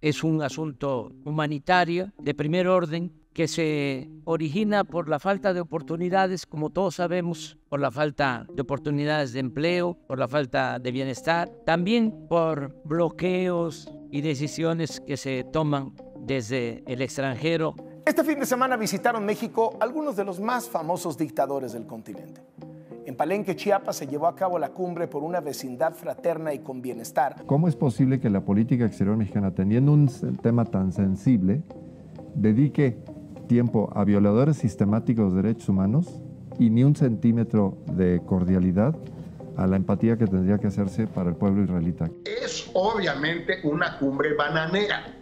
es un asunto humanitario de primer orden que se origina por la falta de oportunidades, como todos sabemos, por la falta de oportunidades de empleo, por la falta de bienestar, también por bloqueos y decisiones que se toman desde el extranjero. Este fin de semana visitaron México algunos de los más famosos dictadores del continente. En Palenque, Chiapas, se llevó a cabo la cumbre por una vecindad fraterna y con bienestar. ¿Cómo es posible que la política exterior mexicana, teniendo un tema tan sensible, dedique tiempo a violadores sistemáticos de derechos humanos y ni un centímetro de cordialidad a la empatía que tendría que hacerse para el pueblo israelita? Es obviamente una cumbre bananera.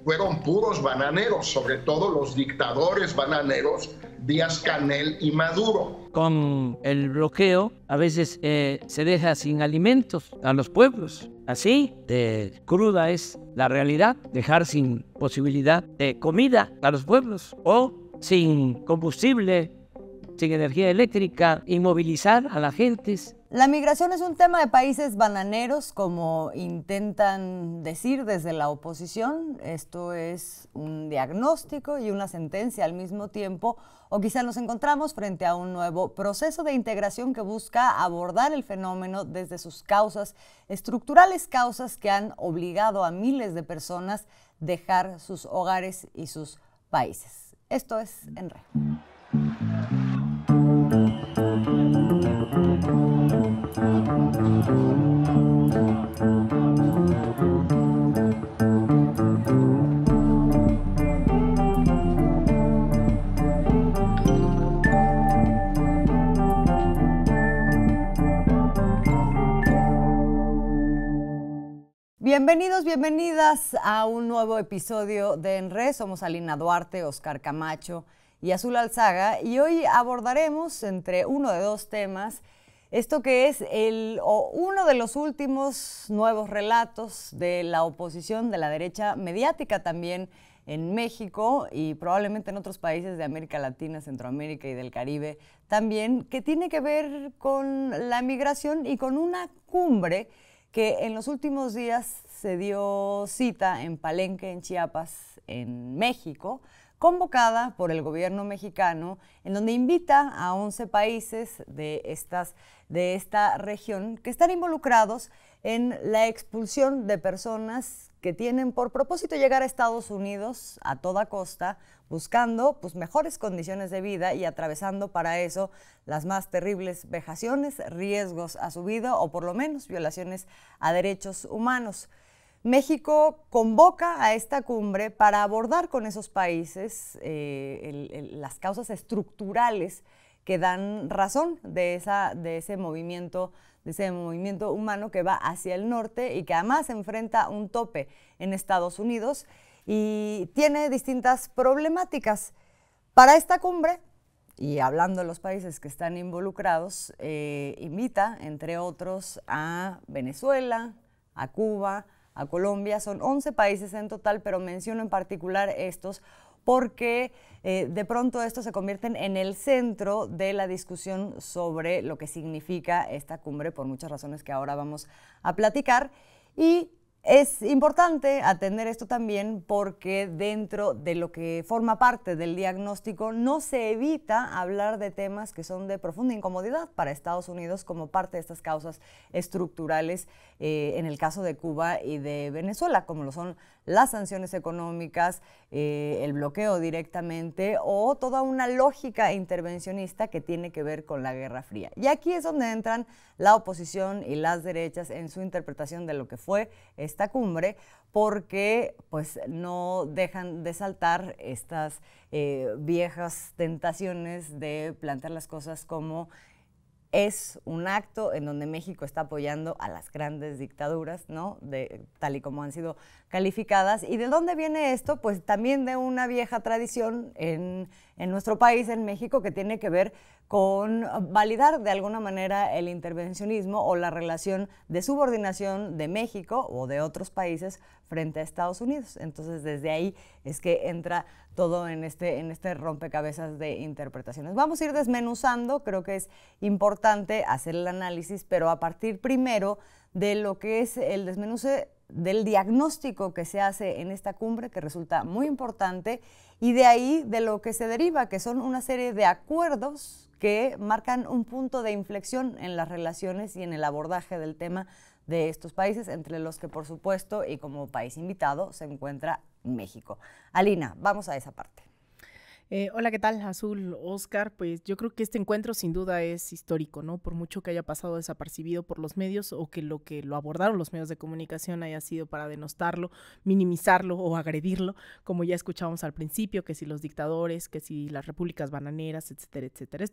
Fueron puros bananeros, sobre todo los dictadores bananeros Díaz-Canel y Maduro. Con el bloqueo a veces se deja sin alimentos a los pueblos. Así de cruda es la realidad, dejar sin posibilidad de comida a los pueblos o sin combustible, sin energía eléctrica, inmovilizar a la gente. La migración es un tema de países bananeros, como intentan decir desde la oposición. Esto es un diagnóstico y una sentencia al mismo tiempo, o quizá nos encontramos frente a un nuevo proceso de integración que busca abordar el fenómeno desde sus causas estructurales, causas que han obligado a miles de personas a dejar sus hogares y sus países. Esto es En Re. Bienvenidos, bienvenidas a un nuevo episodio de En Re. Somos Alina Duarte, Oscar Camacho y Azul Alzaga, y hoy abordaremos entre uno de dos temas esto que es uno de los últimos nuevos relatos de la oposición, de la derecha mediática también en México y probablemente en otros países de América Latina, Centroamérica y del Caribe también, que tiene que ver con la migración y con una cumbre que en los últimos días se dio cita en Palenque, en Chiapas, en México, convocada por el gobierno mexicano, en donde invita a 11 países de esta región que están involucrados en la expulsión de personas que tienen por propósito llegar a Estados Unidos a toda costa, buscando mejores condiciones de vida y atravesando para eso las más terribles vejaciones, riesgos a su vida o por lo menos violaciones a derechos humanos. México convoca a esta cumbre para abordar con esos países las causas estructurales que dan razón de ese movimiento humano que va hacia el norte y que además enfrenta un tope en Estados Unidos y tiene distintas problemáticas. Para esta cumbre, y hablando de los países que están involucrados, invita, entre otros, a Venezuela, a Cuba, a Colombia. Son 11 países en total, pero menciono en particular estos porque de pronto estos se convierten en el centro de la discusión sobre lo que significa esta cumbre, por muchas razones que ahora vamos a platicar. Y es importante atender esto también porque dentro de lo que forma parte del diagnóstico no se evita hablar de temas que son de profunda incomodidad para Estados Unidos como parte de estas causas estructurales en el caso de Cuba y de Venezuela, como lo son las sanciones económicas, el bloqueo directamente o toda una lógica intervencionista que tiene que ver con la Guerra Fría. Y aquí es donde entran la oposición y las derechas en su interpretación de lo que fue esta cumbre, porque no dejan de saltar estas viejas tentaciones de plantear las cosas como es un acto en donde México está apoyando a las grandes dictaduras, ¿no? Tal y como han sido calificadas. ¿Y de dónde viene esto? Pues también de una vieja tradición en nuestro país, en México, que tiene que ver con validar de alguna manera el intervencionismo o la relación de subordinación de México o de otros países frente a Estados Unidos. Entonces, desde ahí es que entra todo en este rompecabezas de interpretaciones. Vamos a ir desmenuzando, creo que es importante hacer el análisis, pero a partir primero de lo que es el desmenuce del diagnóstico que se hace en esta cumbre, que resulta muy importante, y de ahí de lo que se deriva, que son una serie de acuerdos que marcan un punto de inflexión en las relaciones y en el abordaje del tema de estos países, entre los que, por supuesto, y como país invitado, se encuentra México. Alina, vamos a esa parte. Hola, ¿qué tal? Azul, Oscar, pues yo creo que este encuentro sin duda es histórico, ¿no? Por mucho que haya pasado desapercibido por los medios o que lo abordaron los medios de comunicación haya sido para denostarlo, minimizarlo o agredirlo, como ya escuchábamos al principio, que si los dictadores, que si las repúblicas bananeras, etcétera, etcétera.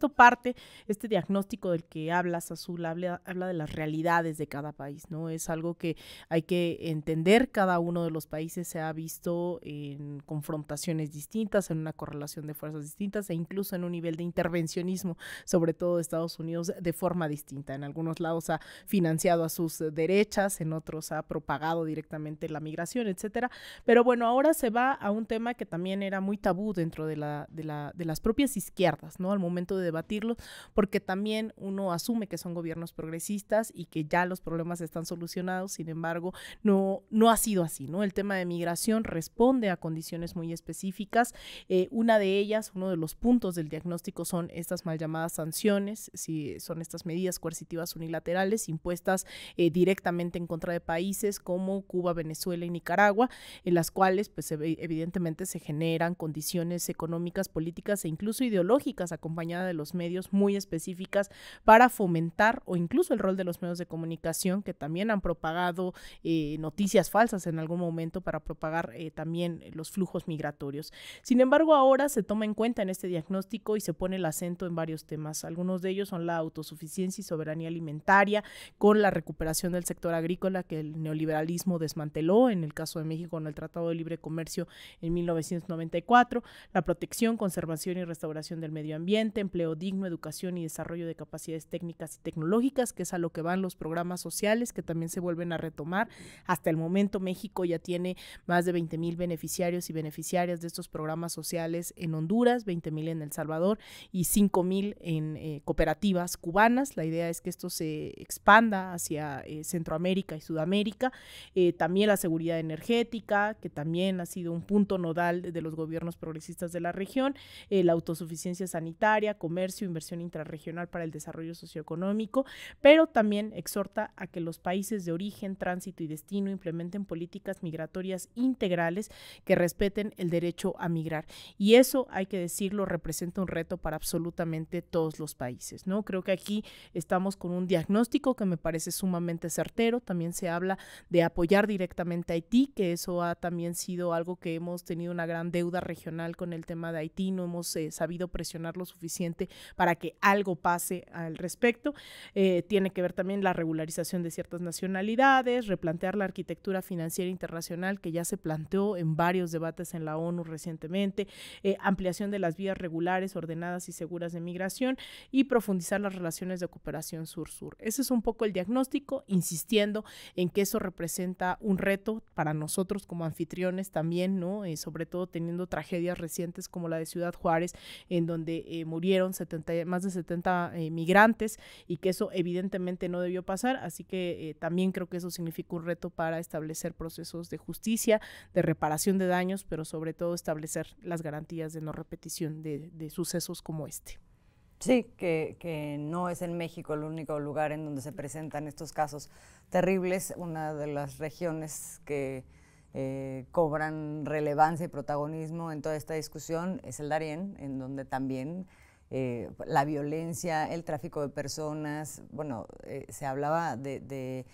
Este diagnóstico del que hablas, Azul, habla de las realidades de cada país, ¿no? Es algo que hay que entender. Cada uno de los países se ha visto en confrontaciones distintas, en una correlación de fuerzas distintas e incluso en un nivel de intervencionismo, sobre todo de Estados Unidos, de forma distinta. En algunos lados ha financiado a sus derechas, en otros ha propagado directamente la migración, etcétera. Pero bueno, ahora se va a un tema que también era muy tabú dentro de las propias izquierdas, ¿no? Al momento de debatirlo, porque también uno asume que son gobiernos progresistas y que ya los problemas están solucionados. Sin embargo, no ha sido así, ¿no? El tema de migración responde a condiciones muy específicas. Una de ellas, uno de los puntos del diagnóstico son estas mal llamadas sanciones, son estas medidas coercitivas unilaterales impuestas directamente en contra de países como Cuba, Venezuela y Nicaragua, en las cuales pues evidentemente se generan condiciones económicas, políticas e incluso ideológicas acompañadas de los medios muy específicas para fomentar o incluso el rol de los medios de comunicación que también han propagado noticias falsas en algún momento para propagar también los flujos migratorios. Sin embargo, ahora se toma en cuenta en este diagnóstico y se pone el acento en varios temas. Algunos de ellos son la autosuficiencia y soberanía alimentaria, con la recuperación del sector agrícola que el neoliberalismo desmanteló, en el caso de México con el Tratado de Libre Comercio en 1994, la protección, conservación y restauración del medio ambiente, empleo digno, educación y desarrollo de capacidades técnicas y tecnológicas, que es a lo que van los programas sociales, que también se vuelven a retomar. Hasta el momento México ya tiene más de 20,000 beneficiarios y beneficiarias de estos programas sociales en Honduras, 20,000 en El Salvador y 5,000 en cooperativas cubanas. La idea es que esto se expanda hacia Centroamérica y Sudamérica. También la seguridad energética, que también ha sido un punto nodal de los gobiernos progresistas de la región, la autosuficiencia sanitaria, comercio, inversión intrarregional para el desarrollo socioeconómico, pero también exhorta a que los países de origen, tránsito y destino implementen políticas migratorias integrales que respeten el derecho a migrar. Y eso, hay que decirlo, representa un reto para absolutamente todos los países, ¿no? Creo que aquí estamos con un diagnóstico que me parece sumamente certero. También se habla de apoyar directamente a Haití, que eso ha también sido algo que hemos tenido una gran deuda regional con el tema de Haití. No hemos sabido presionar lo suficiente para que algo pase al respecto. Tiene que ver también la regularización de ciertas nacionalidades, replantear la arquitectura financiera internacional que ya se planteó en varios debates en la ONU recientemente, ampliación de las vías regulares, ordenadas y seguras de migración y profundizar las relaciones de cooperación sur-sur. Ese es un poco el diagnóstico, insistiendo en que eso representa un reto para nosotros como anfitriones también, ¿no? Sobre todo teniendo tragedias recientes como la de Ciudad Juárez, en donde murieron más de 70 migrantes, y que eso evidentemente no debió pasar. Así que también creo que eso significa un reto para establecer procesos de justicia, de reparación de daños, pero sobre todo establecer las garantías de no repetición de sucesos como este. Sí, que no es en México el único lugar en donde se presentan estos casos terribles. Una de las regiones que cobran relevancia y protagonismo en toda esta discusión es el Darién, en donde también la violencia, el tráfico de personas, bueno, se hablaba de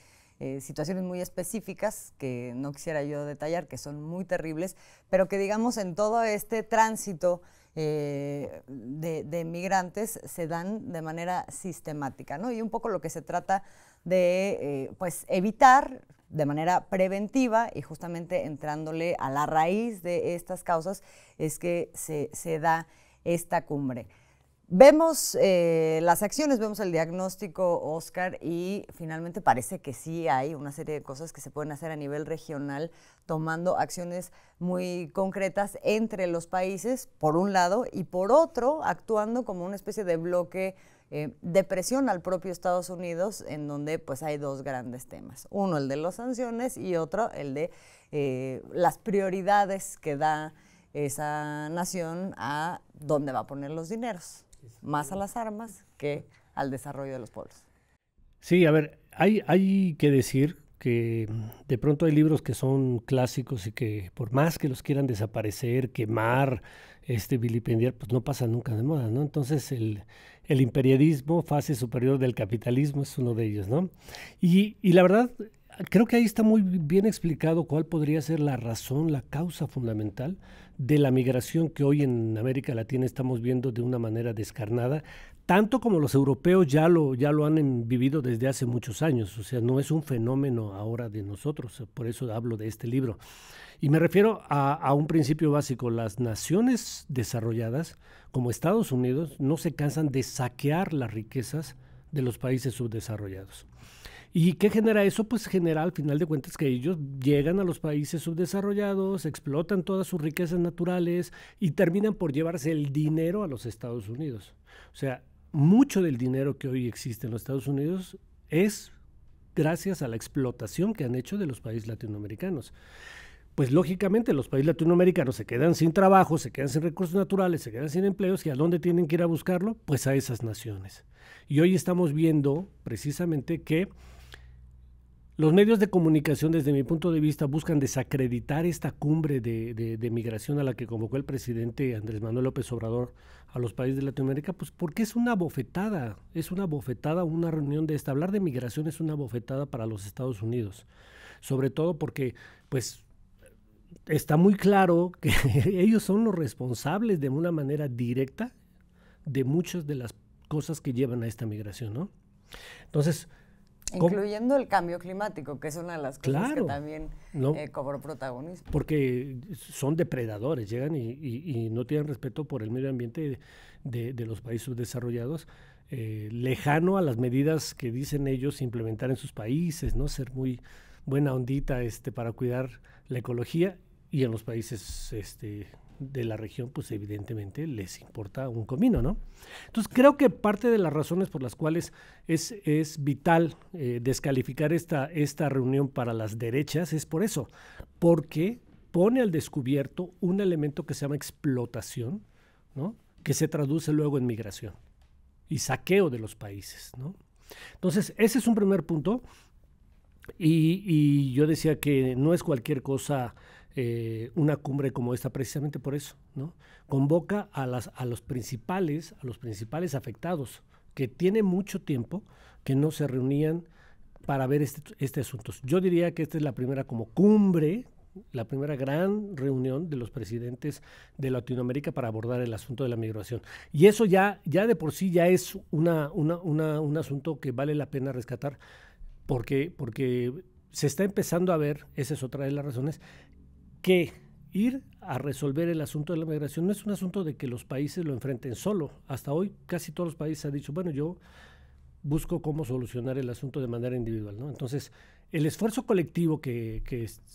situaciones muy específicas que no quisiera yo detallar, que son muy terribles, pero que digamos en todo este tránsito de migrantes se dan de manera sistemática, ¿no? Y un poco lo que se trata de pues evitar de manera preventiva, y justamente entrándole a la raíz de estas causas, es que se da esta cumbre. Vemos las acciones, vemos el diagnóstico, Oscar, y finalmente parece que sí hay una serie de cosas que se pueden hacer a nivel regional, tomando acciones muy concretas entre los países, por un lado, y por otro, actuando como una especie de bloque de presión al propio Estados Unidos, en donde pues hay dos grandes temas. Uno, el de las sanciones, y otro, el de las prioridades que da esa nación a dónde va a poner los dineros, más a las armas que al desarrollo de los pueblos. Sí, a ver, hay que decir que de pronto hay libros que son clásicos y que por más que los quieran desaparecer, quemar, vilipendiar, pues no pasa nunca de moda, ¿no? Entonces el imperialismo, fase superior del capitalismo, es uno de ellos, ¿no? Y la verdad, creo que ahí está muy bien explicado cuál podría ser la razón, la causa fundamental de la migración que hoy en América Latina estamos viendo de una manera descarnada, tanto como los europeos ya lo han vivido desde hace muchos años. O sea, no es un fenómeno ahora de nosotros, por eso hablo de este libro. Y me refiero a un principio básico: las naciones desarrolladas, como Estados Unidos, no se cansan de saquear las riquezas de los países subdesarrollados. ¿Y qué genera eso? Pues genera, al final de cuentas, que ellos llegan a los países subdesarrollados, explotan todas sus riquezas naturales y terminan por llevarse el dinero a los Estados Unidos. O sea, mucho del dinero que hoy existe en los Estados Unidos es gracias a la explotación que han hecho de los países latinoamericanos. Pues lógicamente los países latinoamericanos se quedan sin trabajo, se quedan sin recursos naturales, se quedan sin empleos, ¿y a dónde tienen que ir a buscarlo? Pues a esas naciones. Y hoy estamos viendo precisamente que los medios de comunicación, desde mi punto de vista, buscan desacreditar esta cumbre de migración a la que convocó el presidente Andrés Manuel López Obrador a los países de Latinoamérica, pues porque es una bofetada una reunión de esta. Hablar de migración es una bofetada para los Estados Unidos, sobre todo porque, pues, está muy claro que ellos son los responsables de una manera directa de muchas de las cosas que llevan a esta migración, ¿no? Entonces, incluyendo el cambio climático, que es una de las cosas que también cobró protagonismo. Porque son depredadores, llegan y no tienen respeto por el medio ambiente de los países subdesarrollados, lejano a las medidas que dicen ellos implementar en sus países, ¿no? Ser muy buena ondita para cuidar la ecología, y en los países de la región, pues evidentemente les importa un comino, ¿no? Entonces creo que parte de las razones por las cuales es vital descalificar esta reunión para las derechas es por eso, porque pone al descubierto un elemento que se llama explotación, ¿no? Que se traduce luego en migración y saqueo de los países, ¿no? Entonces ese es un primer punto, y yo decía que no es cualquier cosa una cumbre como esta, precisamente por eso, ¿no? Convoca a los principales afectados, que tiene mucho tiempo que no se reunían para ver este asunto. Yo diría que esta es la primera como cumbre, la primera gran reunión de los presidentes de Latinoamérica para abordar el asunto de la migración. Y eso ya de por sí ya es un asunto que vale la pena rescatar, porque se está empezando a ver, esa es otra de las razones, que ir a resolver el asunto de la migración no es un asunto de que los países lo enfrenten solo. Hasta hoy casi todos los países han dicho, bueno, yo busco cómo solucionar el asunto de manera individual, ¿no? Entonces, el esfuerzo colectivo que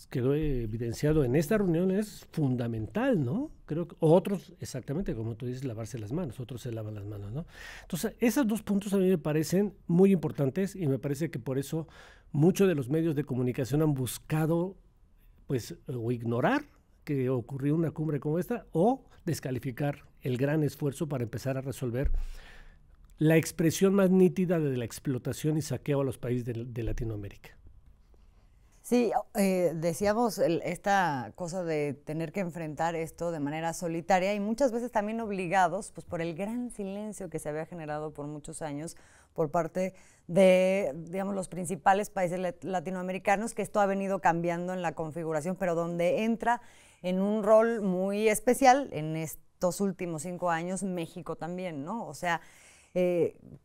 quedó evidenciado en esta reunión es fundamental, ¿no? Creo que otros, exactamente como tú dices, lavarse las manos, otros se lavan las manos, ¿no? Entonces, esos dos puntos a mí me parecen muy importantes, y me parece que por eso muchos de los medios de comunicación han buscado, pues, o ignorar que ocurrió una cumbre como esta, o descalificar el gran esfuerzo para empezar a resolver la expresión más nítida de la explotación y saqueo a los países de Latinoamérica. Sí, decíamos esta cosa de tener que enfrentar esto de manera solitaria y muchas veces también obligados, pues, por el gran silencio que se había generado por muchos años por parte de, digamos, los principales países latinoamericanos, que esto ha venido cambiando en la configuración, pero donde entra en un rol muy especial en estos últimos 5 años México también, ¿no? O sea,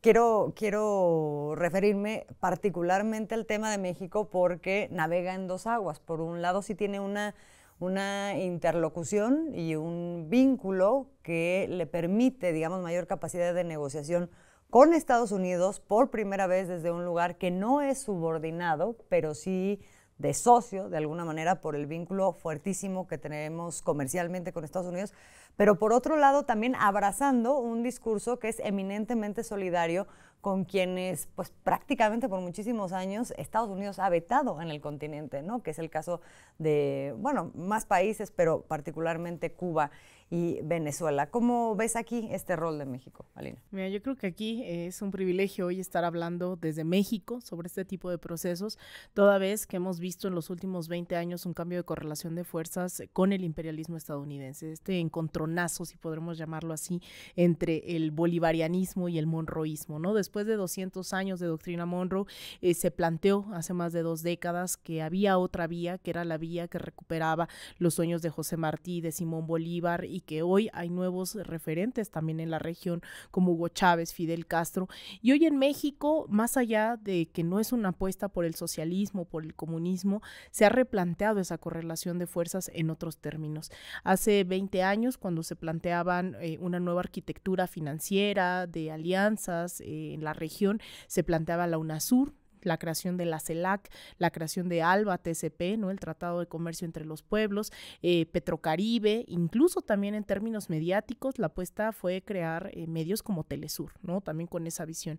quiero referirme particularmente al tema de México porque navega en dos aguas. Por un lado, sí tiene una interlocución y un vínculo que le permite, digamos, mayor capacidad de negociación con Estados Unidos por primera vez desde un lugar que no es subordinado, pero sí de socio, de alguna manera, por el vínculo fuertísimo que tenemos comercialmente con Estados Unidos, pero por otro lado también abrazando un discurso que es eminentemente solidario con quienes, pues prácticamente por muchísimos años, Estados Unidos ha vetado en el continente, ¿no? Que es el caso de, bueno, más países, pero particularmente Cuba y Venezuela. ¿Cómo ves aquí este rol de México, Alina? Mira, yo creo que aquí es un privilegio hoy estar hablando desde México sobre este tipo de procesos, toda vez que hemos visto en los últimos 20 años un cambio de correlación de fuerzas con el imperialismo estadounidense, este encontronazo, si podremos llamarlo así, entre el bolivarianismo y el monroísmo, ¿no? Después de 200 años de doctrina Monroe, se planteó hace más de 2 décadas que había otra vía, que era la vía que recuperaba los sueños de José Martí, de Simón Bolívar, y que hoy hay nuevos referentes también en la región como Hugo Chávez, Fidel Castro, y hoy en México, más allá de que no es una apuesta por el socialismo, por el comunismo, se ha replanteado esa correlación de fuerzas en otros términos. Hace 20 años, cuando se planteaban una nueva arquitectura financiera de alianzas en la región, se planteaba la UNASUR, la creación de la CELAC, la creación de ALBA, TCP, ¿no? El Tratado de Comercio entre los Pueblos, Petrocaribe, incluso también en términos mediáticos, la apuesta fue crear medios como Telesur, ¿no? También con esa visión.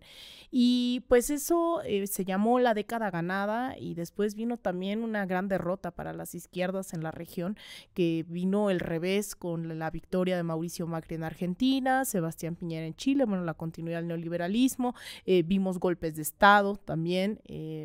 Y pues eso se llamó la década ganada, y después vino también una gran derrota para las izquierdas en la región, que vino el revés con la victoria de Mauricio Macri en Argentina, Sebastián Piñera en Chile, bueno, la continuidad del neoliberalismo, vimos golpes de Estado también,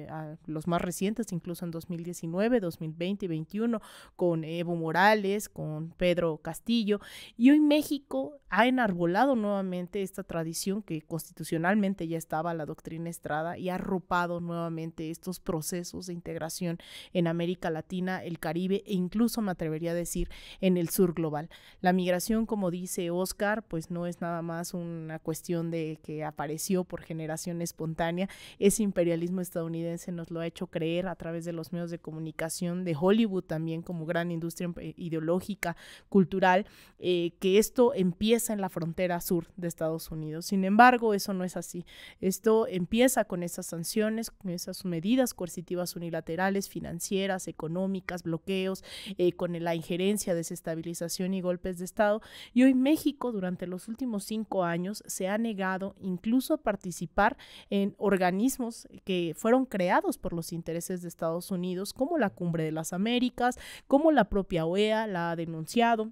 a los más recientes, incluso en 2019, 2020 y 2021, con Evo Morales, con Pedro Castillo, y hoy México ha enarbolado nuevamente esta tradición que constitucionalmente ya estaba, la doctrina Estrada, y ha arropado nuevamente estos procesos de integración en América Latina, el Caribe e incluso, me atrevería a decir, en el sur global. La migración, como dice Óscar, pues no es nada más una cuestión de que apareció por generación espontánea. Ese imperialismo estadounidense nos lo ha hecho creer a través de los medios de comunicación, de Hollywood también como gran industria ideológica, cultural, que esto empieza en la frontera sur de Estados Unidos. Sin embargo, eso no es así. Esto empieza con esas sanciones, con esas medidas coercitivas unilaterales, financieras, económicas, bloqueos, con la injerencia, desestabilización y golpes de Estado. Y hoy México, durante los últimos 5 años, se ha negado incluso a participar en organismos que fueron creados por los intereses de Estados Unidos, como la Cumbre de las Américas, como la propia OEA la ha denunciado.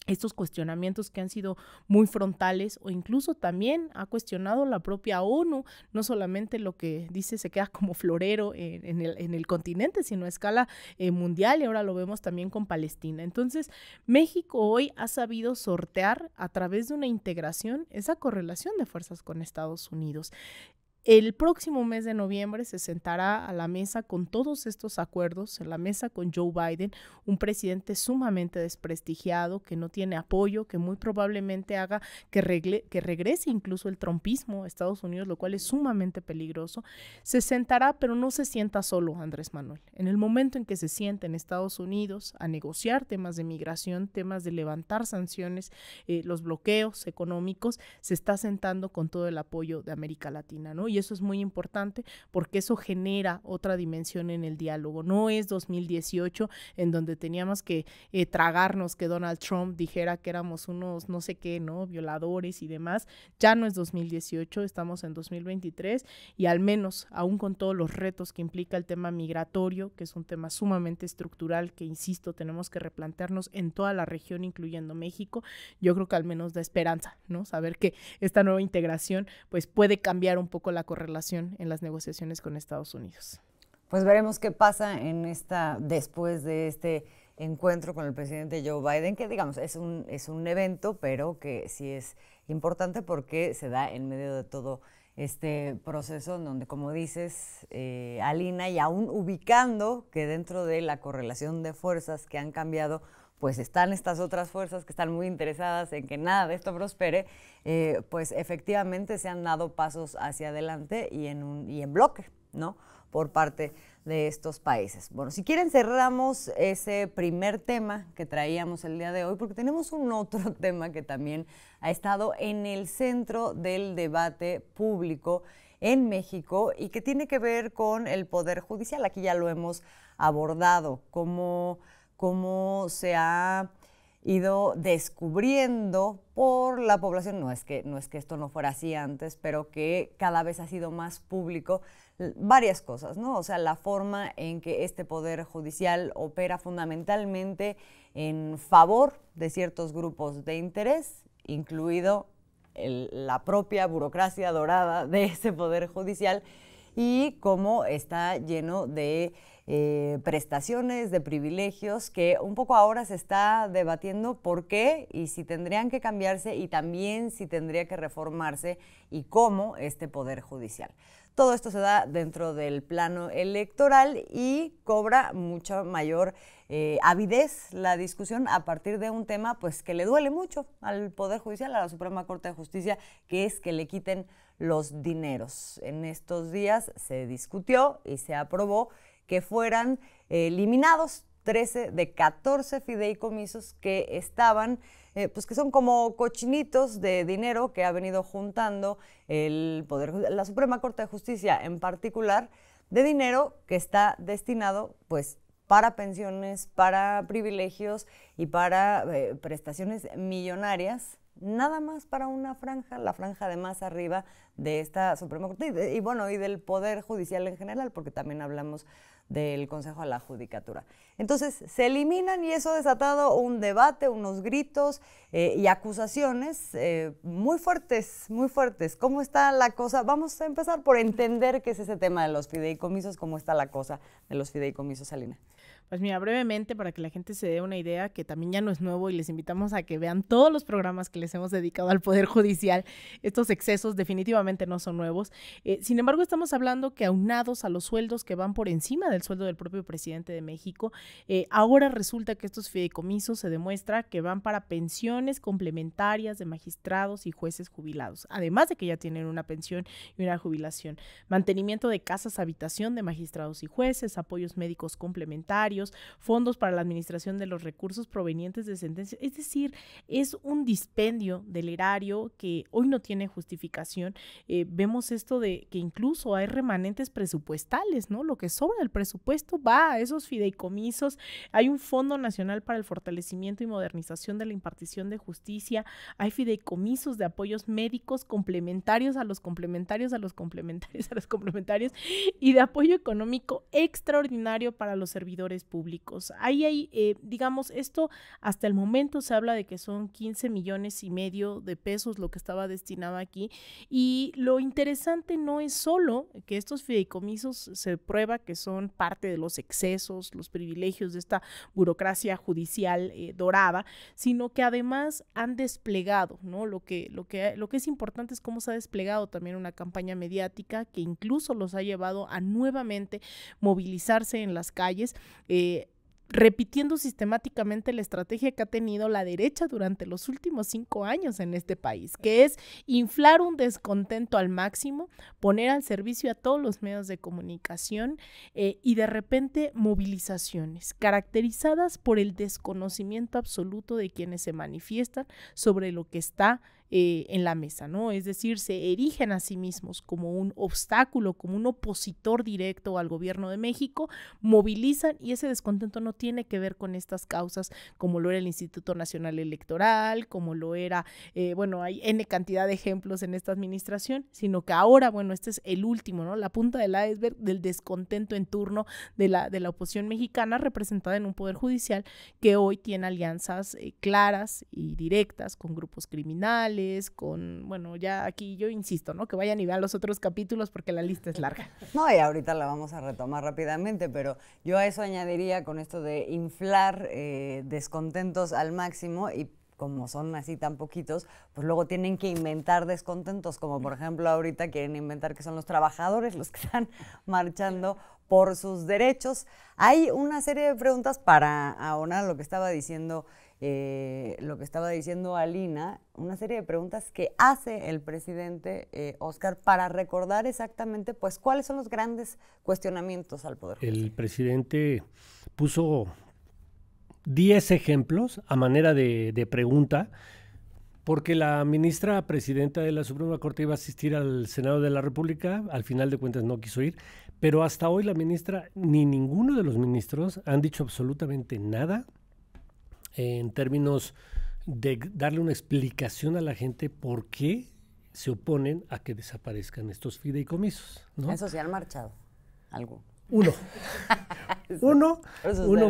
Estos cuestionamientos que han sido muy frontales, o incluso también ha cuestionado la propia ONU, no solamente lo que dice se queda como florero en el continente, sino a escala mundial, y ahora lo vemos también con Palestina. Entonces, México hoy ha sabido sortear a través de una integración esa correlación de fuerzas con Estados Unidos. El próximo mes de noviembre se sentará a la mesa con todos estos acuerdos, en la mesa con Joe Biden, un presidente sumamente desprestigiado, que no tiene apoyo, que muy probablemente haga que regrese incluso el trumpismo a Estados Unidos, lo cual es sumamente peligroso. Se sentará, pero no se sienta solo Andrés Manuel. En el momento en que se siente en Estados Unidos a negociar temas de migración, temas de levantar sanciones, los bloqueos económicos, se está sentando con todo el apoyo de América Latina, ¿no? Y eso es muy importante porque eso genera otra dimensión en el diálogo. No es 2018 en donde teníamos que tragarnos que Donald Trump dijera que éramos unos no sé qué, ¿no? Violadores y demás. Ya no es 2018, estamos en 2023 y al menos, aún con todos los retos que implica el tema migratorio, que es un tema sumamente estructural que, insisto, tenemos que replantearnos en toda la región, incluyendo México, yo creo que al menos da esperanza, ¿no? Saber que esta nueva integración pues puede cambiar un poco la correlación en las negociaciones con Estados Unidos. Pues veremos qué pasa después de este encuentro con el presidente Joe Biden, que digamos es un evento, pero que sí es importante porque se da en medio de todo este proceso en donde, como dices, Alina, y aún ubicando que dentro de la correlación de fuerzas que han cambiado, pues están estas otras fuerzas que están muy interesadas en que nada de esto prospere, pues efectivamente se han dado pasos hacia adelante y en bloque, ¿no?, por parte de estos países. Bueno, si quieren cerramos ese primer tema que traíamos el día de hoy, porque tenemos un otro tema que también ha estado en el centro del debate público en México y que tiene que ver con el Poder Judicial. Aquí ya lo hemos abordado, cómo se ha ido descubriendo por la población, no es que esto no fuera así antes, pero que cada vez ha sido más público varias cosas, ¿no? O sea, la forma en que este Poder Judicial opera fundamentalmente en favor de ciertos grupos de interés, incluido la propia burocracia dorada de ese Poder Judicial, y cómo está lleno de prestaciones, de privilegios, que un poco ahora se está debatiendo por qué y si tendrían que cambiarse, y también si tendría que reformarse y cómo este Poder Judicial. Todo esto se da dentro del plano electoral y cobra mucha mayor avidez la discusión a partir de un tema pues que le duele mucho al Poder Judicial, a la Suprema Corte de Justicia, que es que le quiten los dineros. En estos días se discutió y se aprobó que fueran eliminados 13 de 14 fideicomisos que estaban, pues que son como cochinitos de dinero que ha venido juntando la Suprema Corte de Justicia en particular, de dinero que está destinado pues para pensiones, para privilegios y para prestaciones millonarias, nada más para una franja, la franja de más arriba de esta Suprema Corte y bueno, y del Poder Judicial en general, porque también hablamos del Consejo de la Judicatura. Entonces, se eliminan y eso ha desatado un debate, unos gritos y acusaciones muy fuertes, muy fuertes. ¿Cómo está la cosa? Vamos a empezar por entender qué es ese tema de los fideicomisos, cómo está la cosa de los fideicomisos, Alina. Pues mira, brevemente, para que la gente se dé una idea, que también ya no es nuevo y les invitamos a que vean todos los programas que les hemos dedicado al Poder Judicial. Estos excesos definitivamente no son nuevos. Sin embargo, estamos hablando que aunados a los sueldos que van por encima del sueldo del propio presidente de México, ahora resulta que estos fideicomisos se demuestra que van para pensiones complementarias de magistrados y jueces jubilados, además de que ya tienen una pensión y una jubilación, mantenimiento de casas habitación de magistrados y jueces, apoyos médicos complementarios, fondos para la administración de los recursos provenientes de sentencias. Es decir, es un dispendio del erario que hoy no tiene justificación. Vemos esto de que incluso hay remanentes presupuestales, ¿no? Lo que sobra del presupuesto va a esos fideicomisos. Hay un Fondo Nacional para el Fortalecimiento y Modernización de la Impartición de Justicia. Hay fideicomisos de apoyos médicos complementarios a los complementarios a los complementarios a los complementarios y de apoyo económico extraordinario para los servidores públicos. Ahí hay, digamos, esto hasta el momento se habla de que son 15 millones y medio de pesos lo que estaba destinado aquí, y lo interesante no es solo que estos fideicomisos se prueba que son parte de los excesos, los privilegios de esta burocracia judicial dorada, sino que además han desplegado, ¿no? Lo que es importante es cómo se ha desplegado también una campaña mediática que incluso los ha llevado a nuevamente movilizarse en las calles, repitiendo sistemáticamente la estrategia que ha tenido la derecha durante los últimos 5 años en este país, que es inflar un descontento al máximo, poner al servicio a todos los medios de comunicación y de repente movilizaciones caracterizadas por el desconocimiento absoluto de quienes se manifiestan sobre lo que está en la mesa, ¿no? Es decir, se erigen a sí mismos como un obstáculo, como un opositor directo al gobierno de México, movilizan y ese descontento no tiene que ver con estas causas como lo era el Instituto Nacional Electoral, como lo era, bueno, hay N cantidad de ejemplos en esta administración, sino que ahora, bueno, este es el último, ¿no? La punta del iceberg del descontento en turno de la oposición mexicana representada en un Poder Judicial que hoy tiene alianzas claras y directas con grupos criminales, con, bueno, ya aquí yo insisto, ¿no? Que vayan y vean los otros capítulos porque la lista es larga. No, y ahorita la vamos a retomar rápidamente, pero yo a eso añadiría con esto de inflar descontentos al máximo, y como son así tan poquitos, pues luego tienen que inventar descontentos, como por ejemplo ahorita quieren inventar que son los trabajadores los que están marchando por sus derechos. Hay una serie de preguntas para abonar lo que estaba diciendo Alina, una serie de preguntas que hace el presidente Óscar para recordar exactamente pues cuáles son los grandes cuestionamientos al Poder Judicial. El presidente puso 10 ejemplos a manera de pregunta Porque la ministra presidenta de la Suprema Corte iba a asistir al Senado de la República, al final de cuentas no quiso ir, pero hasta hoy la ministra ni ninguno de los ministros han dicho absolutamente nada en términos de darle una explicación a la gente por qué se oponen a que desaparezcan estos fideicomisos, ¿no? Eso sí han marchado, algo. Uno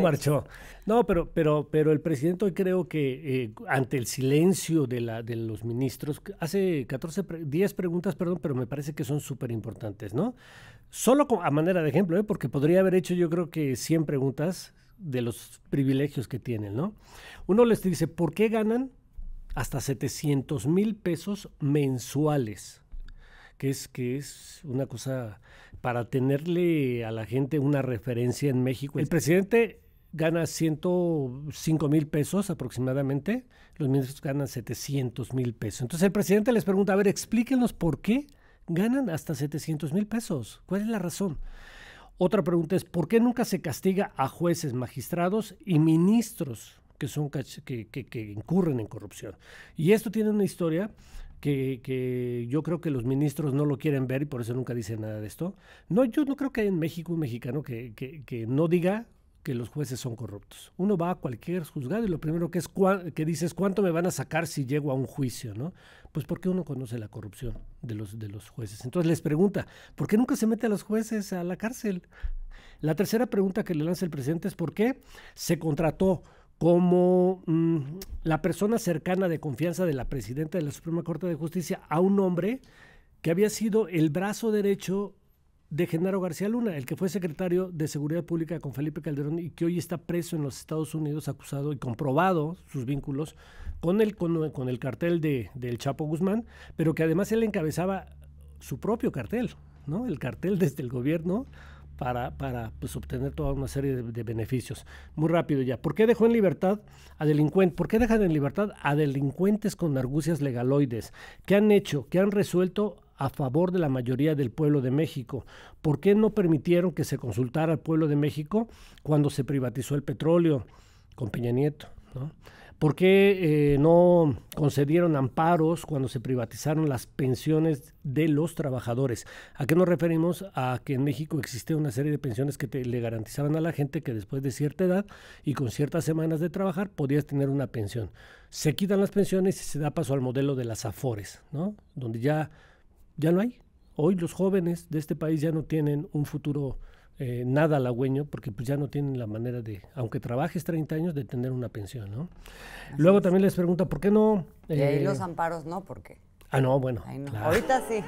marchó. No, pero el presidente hoy creo que ante el silencio de los ministros, hace 10 preguntas, pero me parece que son súper importantes, ¿no? Solo a manera de ejemplo, porque podría haber hecho yo creo que 100 preguntas de los privilegios que tienen, ¿no? Uno les dice, ¿por qué ganan hasta 700,000 pesos mensuales? Que es una cosa para tenerle a la gente una referencia en México. El presidente gana 105,000 pesos aproximadamente, los ministros ganan 700,000 pesos. Entonces el presidente les pregunta, a ver, explíquenos por qué ganan hasta 700,000 pesos. ¿Cuál es la razón? Otra pregunta es, ¿por qué nunca se castiga a jueces, magistrados y ministros que incurren en corrupción? Y esto tiene una historia que yo creo que los ministros no lo quieren ver y por eso nunca dicen nada de esto. No, yo no creo que haya en México un mexicano que no diga que los jueces son corruptos. Uno va a cualquier juzgado y lo primero que dice es ¿cuánto me van a sacar si llego a un juicio, ¿no? Pues porque uno conoce la corrupción de los jueces. Entonces les pregunta, ¿por qué nunca se mete a los jueces a la cárcel? La tercera pregunta que le lanza el presidente es ¿por qué se contrató como la persona cercana de confianza de la presidenta de la Suprema Corte de Justicia a un hombre que había sido el brazo derecho de Genaro García Luna, el que fue secretario de Seguridad Pública con Felipe Calderón y que hoy está preso en los Estados Unidos acusado y comprobado sus vínculos con el cartel del Chapo Guzmán, pero que además él encabezaba su propio cartel, ¿no? El cartel desde el gobierno para pues, obtener toda una serie de beneficios. Muy rápido ya. ¿Por qué dejó en libertad a delincuentes? ¿Por qué dejan en libertad a delincuentes con argucias legaloides? ¿Qué han hecho? ¿Qué han resuelto a favor de la mayoría del pueblo de México? ¿Por qué no permitieron que se consultara al pueblo de México cuando se privatizó el petróleo con Peña Nieto, ¿no? ¿Por qué no concedieron amparos cuando se privatizaron las pensiones de los trabajadores? ¿A qué nos referimos? A que en México existe una serie de pensiones que le garantizaban a la gente que después de cierta edad y con ciertas semanas de trabajar podías tener una pensión. Se quitan las pensiones y se da paso al modelo de las AFORES, ¿no? Donde ya no hay. Hoy los jóvenes de este país ya no tienen un futuro nada halagüeño porque pues ya no tienen la manera de, aunque trabajes 30 años, de tener una pensión, ¿no? Luego también les pregunta, ¿por qué no? Y ahí los amparos no, ¿por qué? No, bueno. No. Claro. Ahorita sí,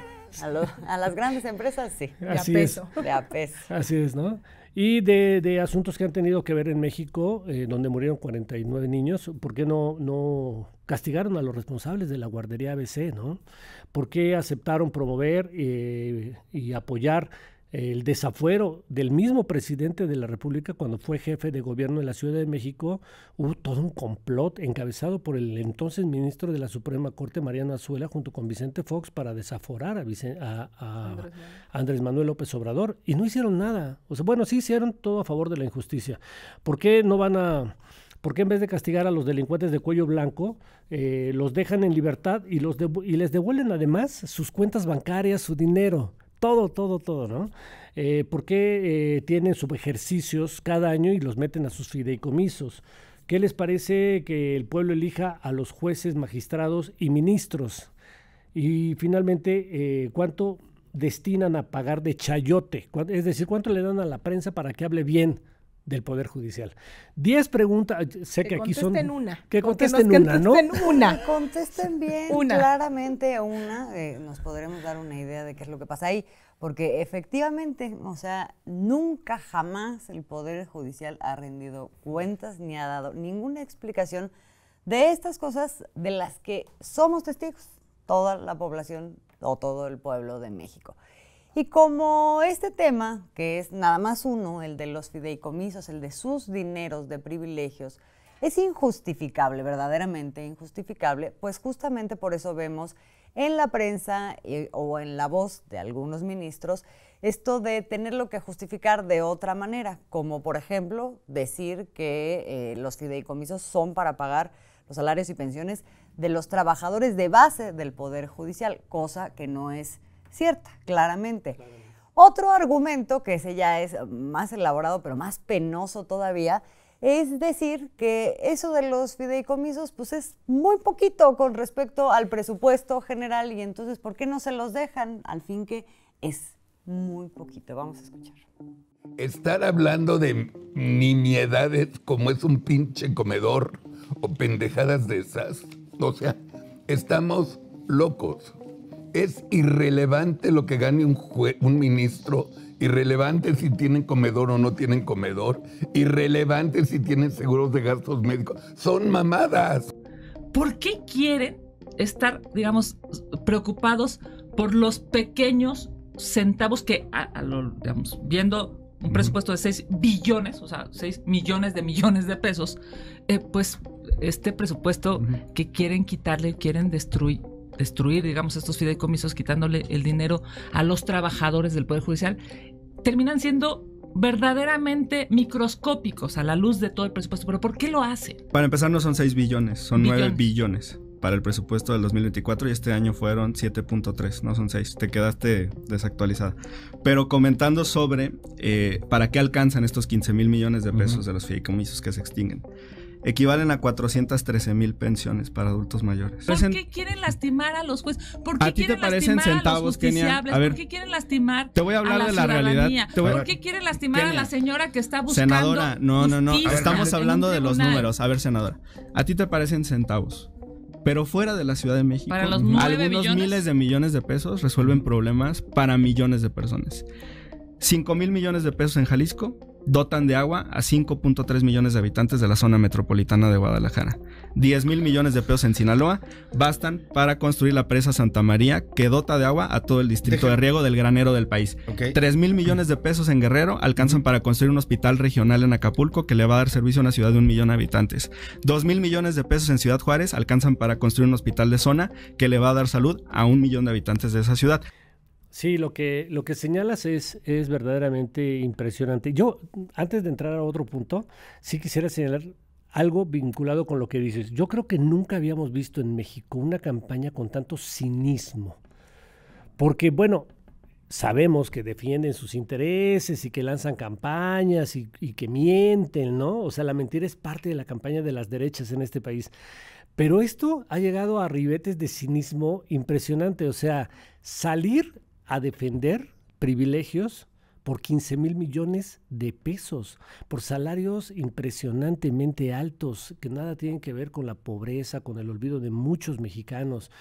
a las grandes empresas sí. Así es. De a peso. Así es, ¿no? Y de asuntos que han tenido que ver en México, donde murieron 49 niños, ¿por qué no castigaron a los responsables de la guardería ABC, ¿no? ¿Por qué aceptaron promover y apoyar el desafuero del mismo presidente de la República cuando fue jefe de gobierno en la Ciudad de México? Hubo todo un complot encabezado por el entonces ministro de la Suprema Corte, Mariano Azuela, junto con Vicente Fox para desaforar a Andrés Manuel López Obrador, y no hicieron nada. O sea, bueno, sí hicieron todo a favor de la injusticia. ¿Por qué en vez de castigar a los delincuentes de cuello blanco, los dejan en libertad y les devuelven además sus cuentas bancarias, su dinero? Todo, ¿no? ¿Por qué tienen subejercicios cada año y los meten a sus fideicomisos? ¿Qué les parece que el pueblo elija a los jueces, magistrados y ministros? Y finalmente, ¿cuánto destinan a pagar de chayote? Es decir, ¿cuánto le dan a la prensa para que hable bien del Poder Judicial? 10 preguntas, sé que aquí son... Que contesten una, ¿no? Contesten bien, claramente una, nos podremos dar una idea de qué es lo que pasa ahí, porque efectivamente, o sea, nunca jamás el Poder Judicial ha rendido cuentas ni ha dado ninguna explicación de estas cosas de las que somos testigos, toda la población o todo el pueblo de México. Y como este tema, que es nada más uno, el de los fideicomisos, el de sus dineros de privilegios, es injustificable, verdaderamente injustificable, pues justamente por eso vemos en la prensa o en la voz de algunos ministros esto de tenerlo que justificar de otra manera, como por ejemplo decir que los fideicomisos son para pagar los salarios y pensiones de los trabajadores de base del Poder Judicial, cosa que no es cierta, claramente. Otro argumento, que ese ya es más elaborado, pero más penoso todavía, es decir que eso de los fideicomisos pues es muy poquito con respecto al presupuesto general y entonces ¿por qué no se los dejan? Al fin que es muy poquito. Vamos a escuchar. Estar hablando de nimiedades como es un pinche comedor o pendejadas de esas, o sea, estamos locos. Es irrelevante lo que gane un ministro, irrelevante si tienen comedor o no tienen comedor, irrelevante si tienen seguros de gastos médicos. Son mamadas. ¿Por qué quieren estar, digamos, preocupados por los pequeños centavos que, digamos, viendo un presupuesto de 6 billones, o sea, 6 millones de pesos, pues este presupuesto que quieren quitarle, quieren destruir, digamos, estos fideicomisos, quitándole el dinero a los trabajadores del Poder Judicial, terminan siendo verdaderamente microscópicos a la luz de todo el presupuesto. ¿Pero por qué lo hacen? Para empezar, no son 6 billones, son 9 billones para el presupuesto del 2024 y este año fueron 7.3, no son 6. Te quedaste desactualizada. Pero comentando sobre para qué alcanzan estos 15,000 millones de pesos de los fideicomisos que se extinguen. Equivalen a 413,000 pensiones para adultos mayores. ¿Por qué quieren lastimar a los jueces? ¿Por qué ¿A ti te quieren parecen lastimar centavos, a los justiciables? Kenia? A ver, ¿por qué quieren lastimar te voy a hablar a la de la ciudadanía? realidad. ¿Por qué quieren lastimar Kenia, a la señora que está buscando senadora, no. justicia Estamos hablando de los tribunal? números. A ver, senadora, ¿a ti te parecen centavos? Pero fuera de la Ciudad de México, Para los 9 algunos billones. miles de millones de pesos resuelven problemas para millones de personas. 5,000 millones de pesos en Jalisco dotan de agua a 5.3 millones de habitantes de la zona metropolitana de Guadalajara. 10,000 millones de pesos en Sinaloa bastan para construir la presa Santa María, que dota de agua a todo el distrito de riego del granero del país. 3,000 millones de pesos en Guerrero alcanzan para construir un hospital regional en Acapulco que le va a dar servicio a una ciudad de 1 millón de habitantes. 2,000 millones de pesos en Ciudad Juárez alcanzan para construir un hospital de zona que le va a dar salud a 1 millón de habitantes de esa ciudad. Sí, lo que señalas es verdaderamente impresionante. Yo, antes de entrar a otro punto, sí quisiera señalar algo vinculado con lo que dices. Yo creo que nunca habíamos visto en México una campaña con tanto cinismo. Porque, bueno, sabemos que defienden sus intereses y que lanzan campañas y que mienten, ¿no? O sea, la mentira es parte de la campaña de las derechas en este país. Pero esto ha llegado a ribetes de cinismo impresionante. O sea, salir a defender privilegios por 15,000 millones de pesos, por salarios impresionantemente altos, que nada tienen que ver con la pobreza, con el olvido de muchos mexicanos.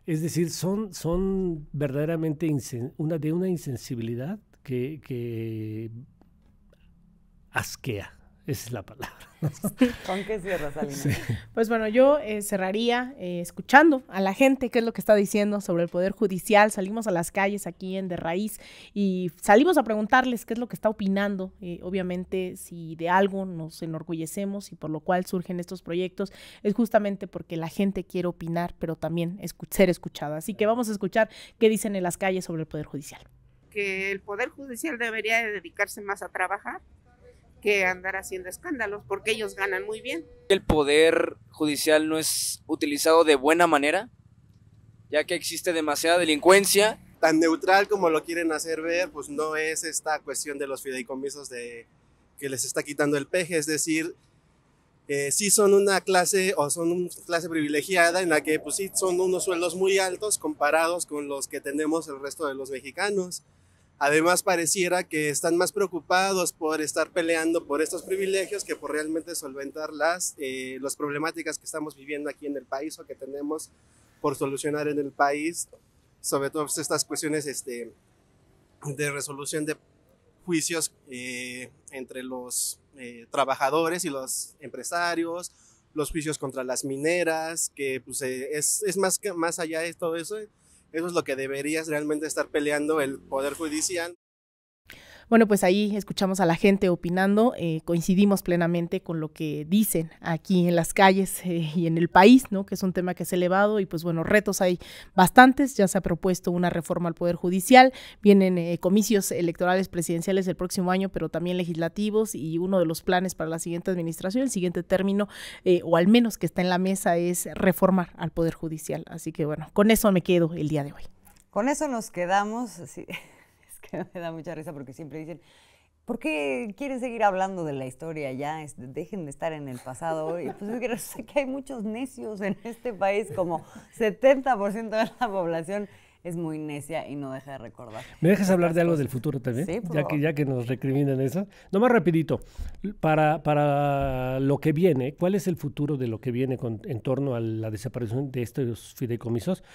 Es decir, son verdaderamente de una insensibilidad que asquea. Esa es la palabra. ¿Con qué cierras, Alina? Sí. Pues bueno, yo cerraría escuchando a la gente qué es lo que está diciendo sobre el Poder Judicial. Salimos a las calles aquí en De Raíz y salimos a preguntarles qué es lo que está opinando. Obviamente, si de algo nos enorgullecemos y por lo cual surgen estos proyectos, es justamente porque la gente quiere opinar, pero también ser escuchada. Así que vamos a escuchar qué dicen en las calles sobre el Poder Judicial. Que el Poder Judicial debería dedicarse más a trabajar que andar haciendo escándalos, porque ellos ganan muy bien. El Poder Judicial no es utilizado de buena manera, ya que existe demasiada delincuencia. Tan neutral como lo quieren hacer ver, pues no es esta cuestión de los fideicomisos que les está quitando el peje, es decir, sí son una clase o son una clase privilegiada en la que pues sí son unos sueldos muy altos comparados con los que tenemos el resto de los mexicanos. Además, pareciera que están más preocupados por estar peleando por estos privilegios que por realmente solventar las problemáticas que estamos viviendo aquí en el país o que tenemos por solucionar en el país, sobre todo estas cuestiones de resolución de juicios entre los trabajadores y los empresarios, los juicios contra las mineras, que pues, es más allá de todo eso. Eso es lo que deberías realmente estar peleando el Poder Judicial. Bueno, pues ahí escuchamos a la gente opinando, coincidimos plenamente con lo que dicen aquí en las calles y en el país, ¿no? Que es un tema que es elevado y pues bueno, retos hay bastantes. Ya se ha propuesto una reforma al Poder Judicial, vienen comicios electorales presidenciales el próximo año, pero también legislativos, y uno de los planes para la siguiente administración, el siguiente término, o al menos que está en la mesa, es reformar al Poder Judicial. Así que bueno, con eso me quedo el día de hoy. Con eso nos quedamos, sí. Que me da mucha risa porque siempre dicen, ¿por qué quieren seguir hablando de la historia ya? Dejen de estar en el pasado. Y pues es que sé que hay muchos necios en este país, como 70% de la población es muy necia y no deja de recordar. ¿Me dejas hablar de algo del futuro también? Sí, ya que nos recriminan eso. Nomás rapidito, para lo que viene, ¿cuál es el futuro de lo que viene en torno a la desaparición de estos fideicomisos?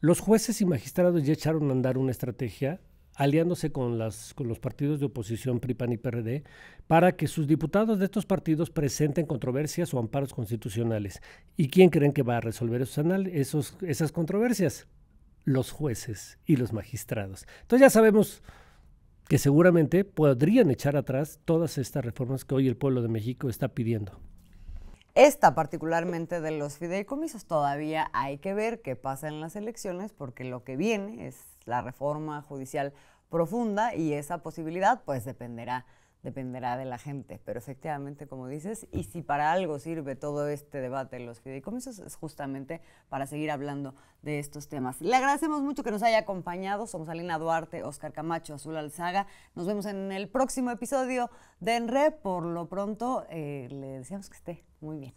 Los jueces y magistrados ya echaron a andar una estrategia aliándose con los partidos de oposición PRI, PAN y PRD para que sus diputados de estos partidos presenten controversias o amparos constitucionales. ¿Y quién creen que va a resolver esas controversias? Los jueces y los magistrados. Entonces ya sabemos que seguramente podrían echar atrás todas estas reformas que hoy el pueblo de México está pidiendo. Esta particularmente de los fideicomisos, todavía hay que ver qué pasa en las elecciones, porque lo que viene es la reforma judicial profunda y esa posibilidad pues dependerá de la gente. Pero efectivamente, como dices, y si para algo sirve todo este debate de los fideicomisos, es justamente para seguir hablando de estos temas. Le agradecemos mucho que nos haya acompañado. Somos Alina Duarte, Óscar Camacho, Azul Alzaga. Nos vemos en el próximo episodio de ENRE. Por lo pronto, le deseamos que esté muy bien.